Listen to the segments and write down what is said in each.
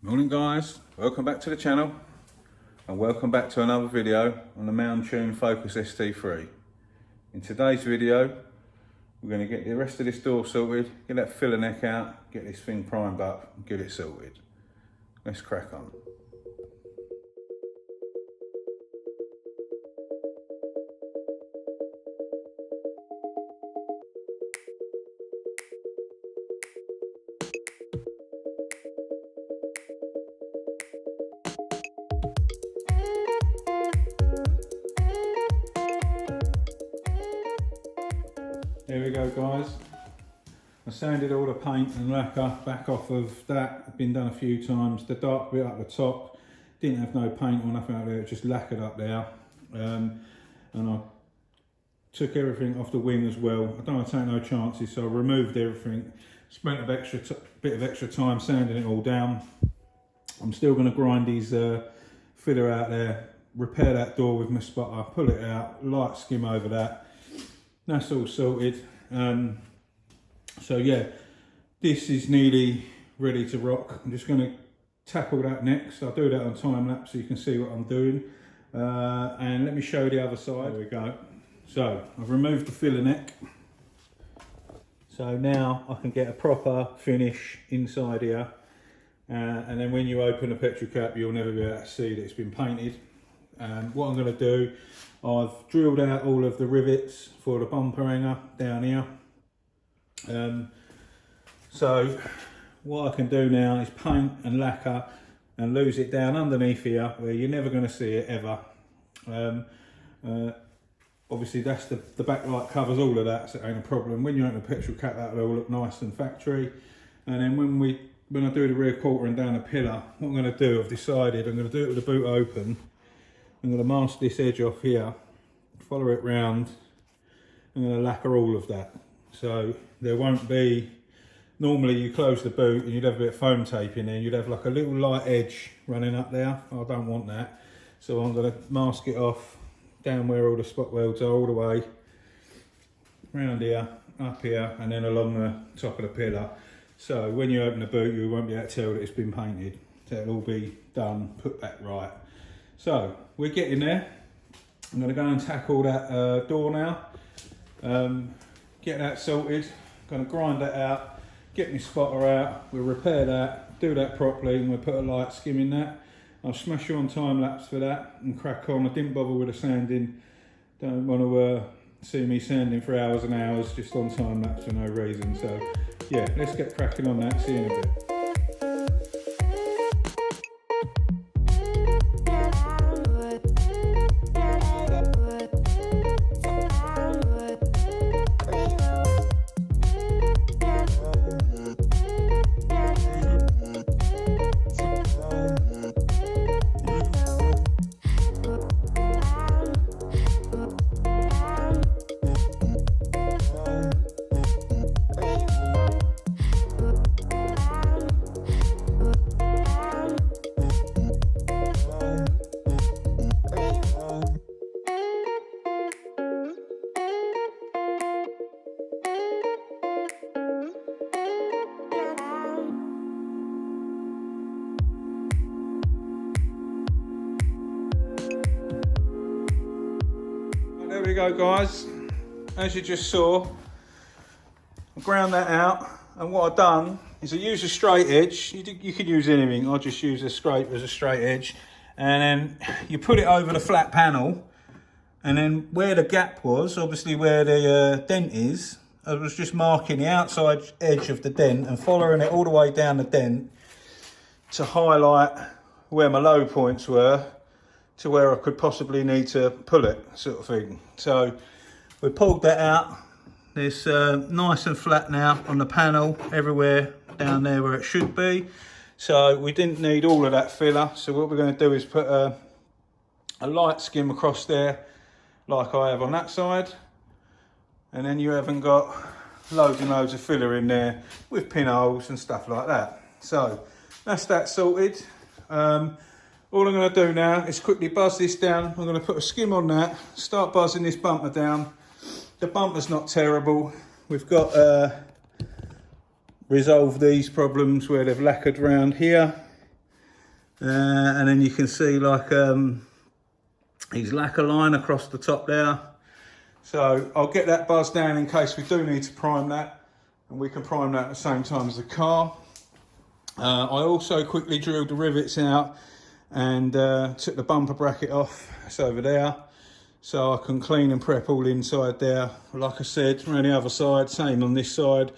Morning guys, welcome back to the channel and welcome back to another video on the Mountune Focus ST3. In today's video we're going to get the rest of this door sorted, get that filler neck out, get this thing primed up and get it sorted. Let's crack on. There we go guys, I sanded all the paint and lacquer back off of that. It's been done a few times. The dark bit up the top didn't have no paint or nothing like that, it just lacquered up there. And I took everything off the wing as well. I don't want to take no chances, so I removed everything, spent a bit of extra time sanding it all down. I'm still going to grind these filler out there, repair that door with my spotter, pull it out, light skim over that. That's all sorted. So yeah, this is nearly ready to rock. I'm just going to tackle that next. I'll do that on time lapse so you can see what I'm doing. And let me show you the other side. There we go. So I've removed the filler neck. So now I can get a proper finish inside here. And then when you open the petrol cap, you'll never be able to see that it's been painted. What I'm going to do, I've drilled out all of the rivets for the bumper hanger down here. So what I can do now is paint and lacquer and lose it down underneath here where you're never going to see it ever. Obviously that's the backlight covers all of that, so it ain't a problem. When you open the petrol cap, that'll all look nice and factory. And then when I do the rear quarter and down the pillar, what I'm going to do, I've decided I'm going to do it with the boot open. I'm going to mask this edge off here, follow it round. I'm going to lacquer all of that. So there won't be, normally you close the boot and you'd have a bit of foam tape in there, you'd have like a little light edge running up there. I don't want that. So I'm going to mask it off down where all the spot welds are, all the way round here, up here, and then along the top of the pillar. So when you open the boot, you won't be able to tell that it's been painted. So it'll all be done, put back right. So we're getting there. I'm going to go and tackle that door now. Get that sorted. Going to grind that out, get my spotter out. We'll repair that, do that properly, and we'll put a light skim in that. I'll smash you on time lapse for that and crack on. I didn't bother with the sanding. Don't want to see me sanding for hours and hours just on time lapse for no reason. So yeah, let's get cracking on that. See you in a bit. There we go guys, as you just saw, I ground that out, and what I've done is I use a straight edge. You could use anything, I just use a scrape as a straight edge, and then you put it over the flat panel, and then where the gap was, obviously where the dent is, I was just marking the outside edge of the dent and following it all the way down the dent to highlight where my low points were, to where I could possibly need to pull it, sort of thing. So we pulled that out. It's nice and flat now on the panel, everywhere down there where it should be. So we didn't need all of that filler. So what we're going to do is put a light skim across there, like I have on that side. And then you haven't got loads and loads of filler in there with pinholes and stuff like that. So that's that sorted. All I'm going to do now is quickly buzz this down. I'm going to put a skim on that, start buzzing this bumper down. The bumper's not terrible. We've got resolved these problems where they've lacquered around here. And then you can see like his lacquer line across the top there. So I'll get that buzz down in case we do need to prime that, and we can prime that at the same time as the car. I also quickly drilled the rivets out and took the bumper bracket off. It's over there, so I can clean and prep all inside there. Like I said, around the other side, same on this side.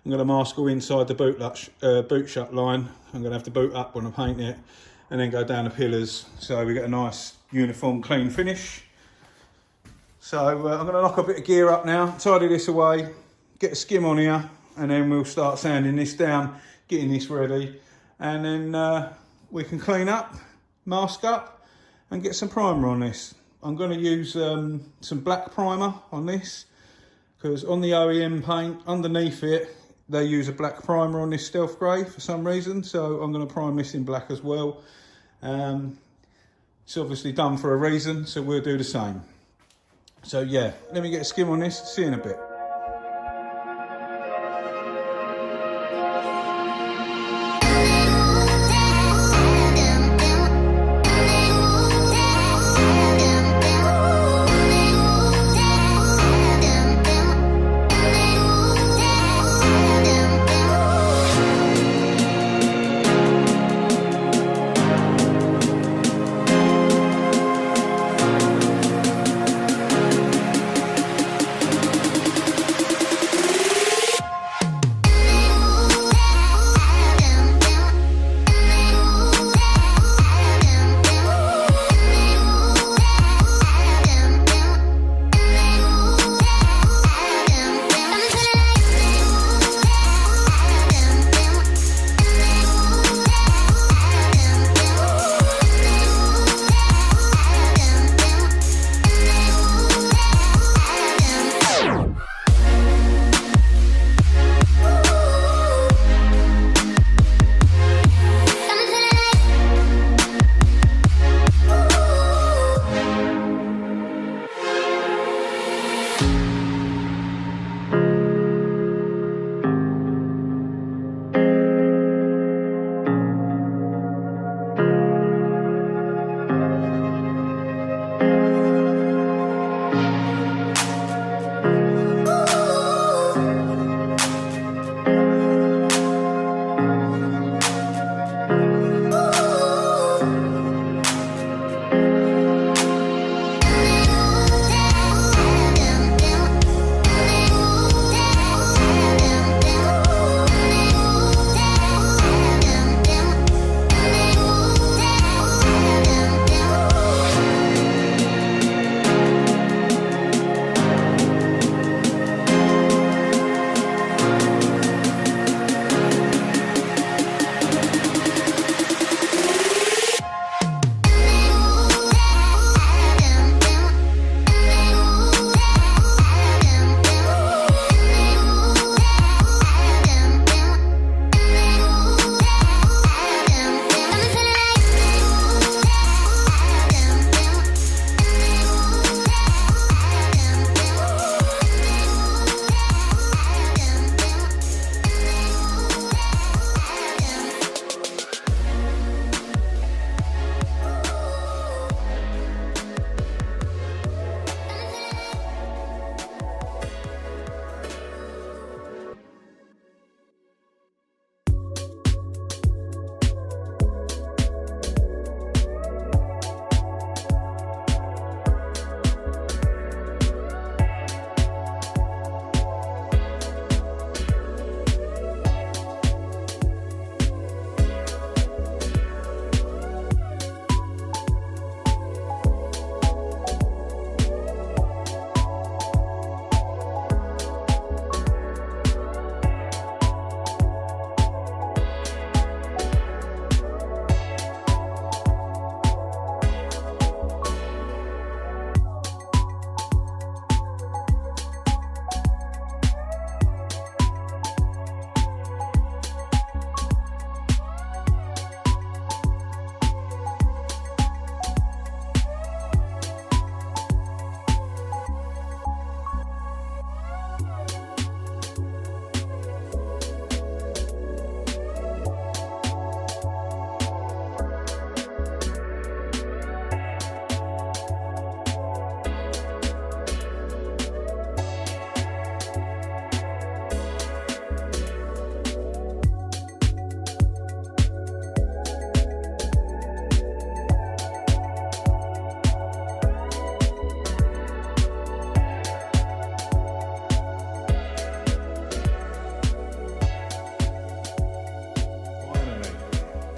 I'm going to mask all inside the boot shut line. I'm going to have the boot up when I paint it, and then go down the pillars, so we get a nice uniform clean finish. So I'm going to knock a bit of gear up now, tidy this away, get a skim on here, and then we'll start sanding this down, getting this ready, and then we can clean up, mask up, and get some primer on this. I'm going to use some black primer on this, because on the OEM paint, underneath it, they use a black primer on this stealth grey for some reason, so I'm going to prime this in black as well. It's obviously done for a reason, so we'll do the same. So yeah, let me get a skim on this, see you in a bit.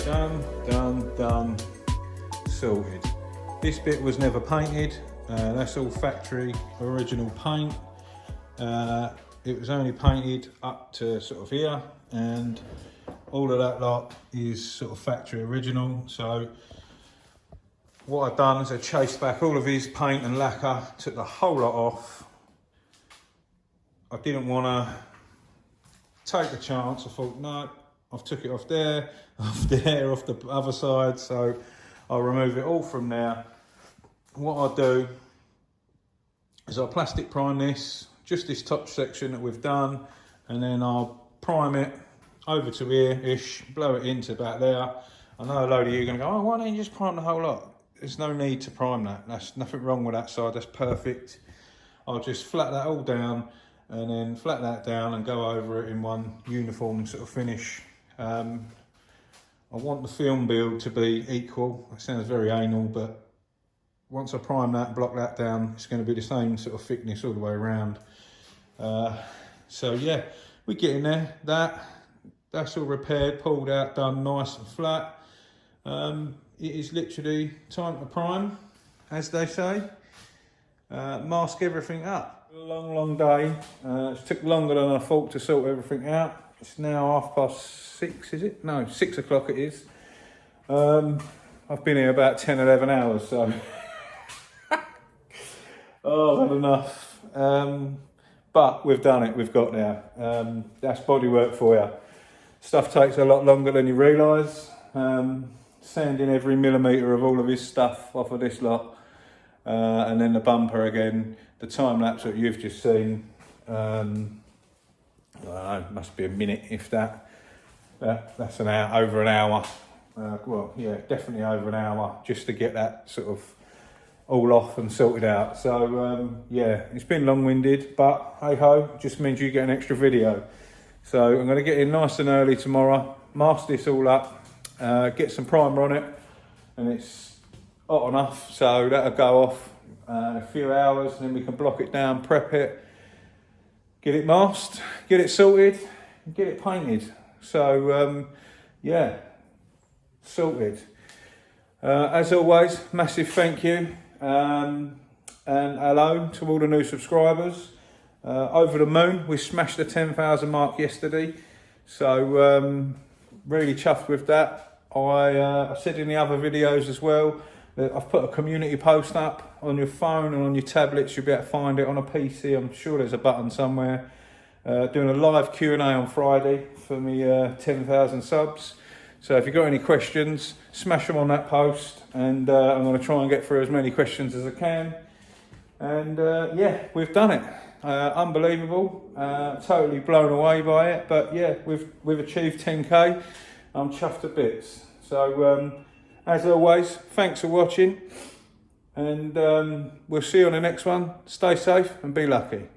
Done, sorted. This bit was never painted, that's all factory original paint. It was only painted up to sort of here, and all of that lot is sort of factory original. So what I've done is I chased back all of his paint and lacquer, took the whole lot off. I didn't want to take the chance. I thought, no, I've took it off there, off there, off the other side, so I'll remove it all from there. What I'll do is I'll plastic prime this, just this top section that we've done, and then I'll prime it over to here-ish, blow it into about there. I know a load of you are going to go, oh, why don't you just prime the whole lot? There's no need to prime that. There's nothing wrong with that side, that's perfect. I'll just flat that all down, and then flat that down and go over it in one uniform sort of finish. I want the film build to be equal. It sounds very anal, but once I prime that, block that down, it's going to be the same sort of thickness all the way around. So yeah, we're getting there. That's all repaired, pulled out, done nice and flat. It is literally time to prime, as they say. Mask everything up. Long day. It took longer than I thought to sort everything out. It's now 6:30, is it? No, 6 o'clock it is. I've been here about 10, 11 hours, so oh, I've had enough. But we've done it, we've got there. That's bodywork for you. Stuff takes a lot longer than you realise. Sanding every millimetre of all of his stuff off of this lot. And then the bumper again, the time lapse that you've just seen. I don't know, must be a minute if that. That's an hour, over an hour. Well, yeah, definitely over an hour just to get that sort of all off and sorted out. So yeah, it's been long-winded, but hey ho, it just means you get an extra video. So I'm going to get in nice and early tomorrow, mask this all up, get some primer on it, and it's hot enough, so that'll go off in a few hours, and then we can block it down, prep it, get it masked, get it sorted, and get it painted. So yeah, sorted. As always, massive thank you, and hello to all the new subscribers. Over the moon, we smashed the 10,000 mark yesterday, so really chuffed with that. I said in the other videos as well that I've put a community post up on your phone and on your tablets. You'll be able to find it on a PC. I'm sure there's a button somewhere. Doing a live Q&A on Friday for me 10,000 subs. So if you've got any questions, smash them on that post, and I'm going to try and get through as many questions as I can. And yeah, we've done it. Unbelievable. Totally blown away by it. But yeah, we've achieved 10k. I'm chuffed to bits. So as always, thanks for watching, and we'll see you on the next one. Stay safe and be lucky.